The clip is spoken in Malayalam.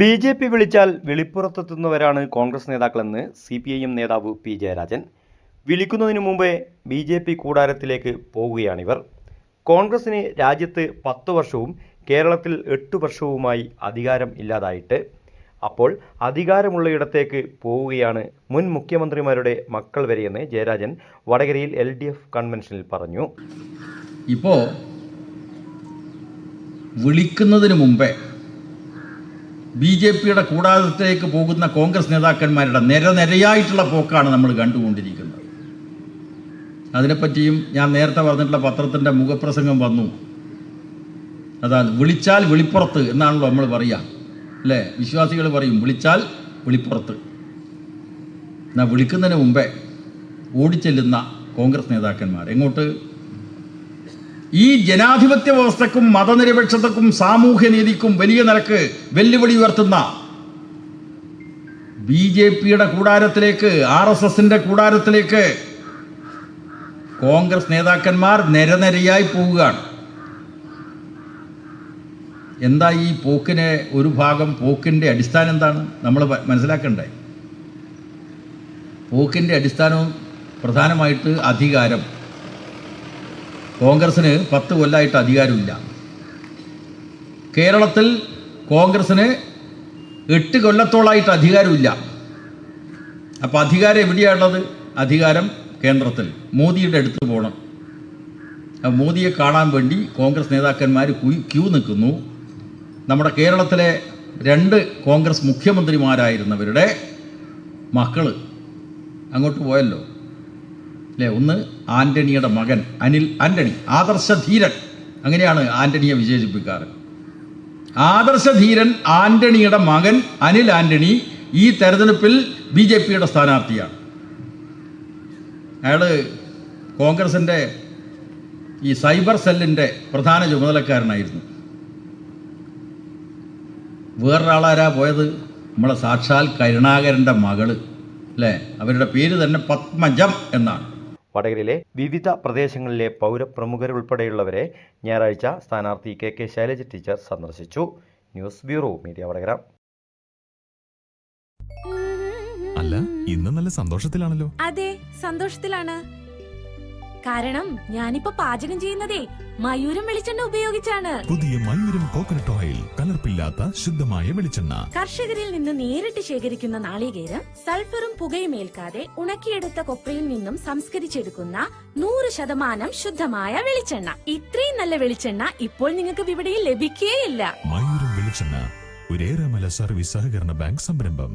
ബി.ജെ.പി. വിളിച്ചാൽ വെളിപ്പുറത്തെത്തുന്നവരാണ് കോൺഗ്രസ് നേതാക്കളെന്ന് CPIM നേതാവ് പി. ജയരാജൻ. വിളിക്കുന്നതിനു മുമ്പേ ബി.ജെ.പി. കൂടാരത്തിലേക്ക് പോകുകയാണിവർ. കോൺഗ്രസിന് രാജ്യത്ത് 10 വർഷവും കേരളത്തിൽ 8 വർഷവുമായി അധികാരം ഇല്ലാതായിട്ട്. അപ്പോൾ അധികാരമുള്ളയിടത്തേക്ക് പോവുകയാണ് മുൻ മുഖ്യമന്ത്രിമാരുടെ മക്കൾ വരെയെന്ന് ജയരാജൻ വടകരയിൽ LDF കൺവെൻഷനിൽ പറഞ്ഞു. ഇപ്പോൾ വിളിക്കുന്നതിന് മുമ്പേ BJPയുടെ കൂടാരത്തിലേക്ക് പോകുന്ന കോൺഗ്രസ് നേതാക്കന്മാരുടെ നിരനിരയായിട്ടുള്ള പോക്കാണ് നമ്മൾ കണ്ടുകൊണ്ടിരിക്കുന്നത്. അതിനെപ്പറ്റിയും ഞാൻ നേരത്തെ പറഞ്ഞിട്ടുള്ള പത്രത്തിൻ്റെ മുഖപ്രസംഗം വന്നു. അതാണ് വിളിച്ചാൽ വെളിപ്പുറത്ത് എന്നാണല്ലോ നമ്മൾ പറയുക, അല്ലേ? വിശ്വാസികൾ പറയും വിളിച്ചാൽ വെളിപ്പുറത്ത്. എന്നാൽ വിളിക്കുന്നതിന് മുമ്പേ ഓടിച്ചെല്ലുന്ന കോൺഗ്രസ് നേതാക്കന്മാർ എങ്ങോട്ട്? ഈ ജനാധിപത്യ വ്യവസ്ഥക്കും മതനിരപേക്ഷതക്കും സാമൂഹ്യനീതിക്കും വലിയ നിരക്ക് വെല്ലുവിളി ഉയർത്തുന്ന BJPയുടെ കൂടാരത്തിലേക്ക്, RSSന്റെ കൂടാരത്തിലേക്ക് കോൺഗ്രസ് നേതാക്കന്മാർ നിരനിരയായി പോവുകയാണ്. എന്താ ഈ പോക്കിന് ഒരു ഭാഗം? പോക്കിൻ്റെ അടിസ്ഥാനം എന്താണ് നമ്മൾ മനസ്സിലാക്കണ്ടേ? പോക്കിൻ്റെ അടിസ്ഥാനവും പ്രധാനമായിട്ട് അധികാരം. കോൺഗ്രസ്സിന് 10 കൊല്ലമായിട്ട് അധികാരമില്ല. കേരളത്തിൽ കോൺഗ്രസ്സിന് 8 കൊല്ലത്തോളമായിട്ട് അധികാരമില്ല. അപ്പോൾ അധികാരം എവിടെയാണുള്ളത്? അധികാരം കേന്ദ്രത്തിൽ. മോദിയുടെ അടുത്ത് പോകണം. മോദിയെ കാണാൻ വേണ്ടി കോൺഗ്രസ് നേതാക്കന്മാർ ക്യൂ നിൽക്കുന്നു. നമ്മുടെ കേരളത്തിലെ 2 കോൺഗ്രസ് മുഖ്യമന്ത്രിമാരായിരുന്നവരുടെ മക്കൾ അങ്ങോട്ട് പോയല്ലോ, അല്ലേ? ഒന്ന് ആൻ്റണിയുടെ മകൻ അനിൽ ആൻ്റണി, ആദർശധീരൻ, അങ്ങനെയാണ് ആൻ്റണിയെ വിശേഷിപ്പിക്കാറ്. ആദർശധീരൻ ആൻ്റണിയുടെ മകൻ അനിൽ ആൻ്റണി ഈ തെരഞ്ഞെടുപ്പിൽ BJPയുടെ സ്ഥാനാർത്ഥിയാണ്. അയാൾ കോൺഗ്രസിൻ്റെ ഈ സൈബർ സെല്ലിൻ്റെ പ്രധാന ചുമതലക്കാരനായിരുന്നു. വേറൊരാളാരാ പോയത്? നമ്മളെ സാക്ഷാൽ കരുണാകരൻ്റെ മകള്, അല്ലേ? അവരുടെ പേര് തന്നെ പത്മജം എന്നാണ്. വടകരയിലെ വിവിധ പ്രദേശങ്ങളിലെ പൗരപ്രമുഖരുൾപ്പെടെയുള്ളവരെ ഞായറാഴ്ച സ്ഥാനാർത്ഥി KK ശൈലജ ടീച്ചർ സന്ദർശിച്ചു. News bureau media Vadakara. അല്ല, ഇന്ന് നല്ല സന്തോഷത്തിലാണല്ലോ. അതെ, സന്തോഷത്തിലാണ്. കാരണം ഞാനിപ്പോ പാചകം ചെയ്യുന്നതേ മയൂരം വെളിച്ചെണ്ണ ഉപയോഗിച്ചാണ്. പുതിയ മയൂരം കോക്കനട്ട് ഓയിൽ, കലർപ്പില്ലാത്ത ശുദ്ധമായ വെളിച്ചെണ്ണ. കർഷകരിൽ നിന്ന് നേരിട്ട് ശേഖരിക്കുന്ന നാളികേരം സൾഫറും പുകയും ഏൽക്കാതെ ഉണക്കിയെടുത്ത കൊപ്രയിൽ നിന്നും സംസ്കരിച്ചെടുക്കുന്ന 100% ശുദ്ധമായ വെളിച്ചെണ്ണ. ഇത്രയും നല്ല വെളിച്ചെണ്ണ ഇപ്പോൾ നിങ്ങൾക്ക് വിപണിയിൽ ലഭിക്കുകയില്ല. മയൂരം വെളിച്ചെണ്ണ, ഒരേറെമല സർവീസ് സഹകരണ ബാങ്ക് സംരംഭം.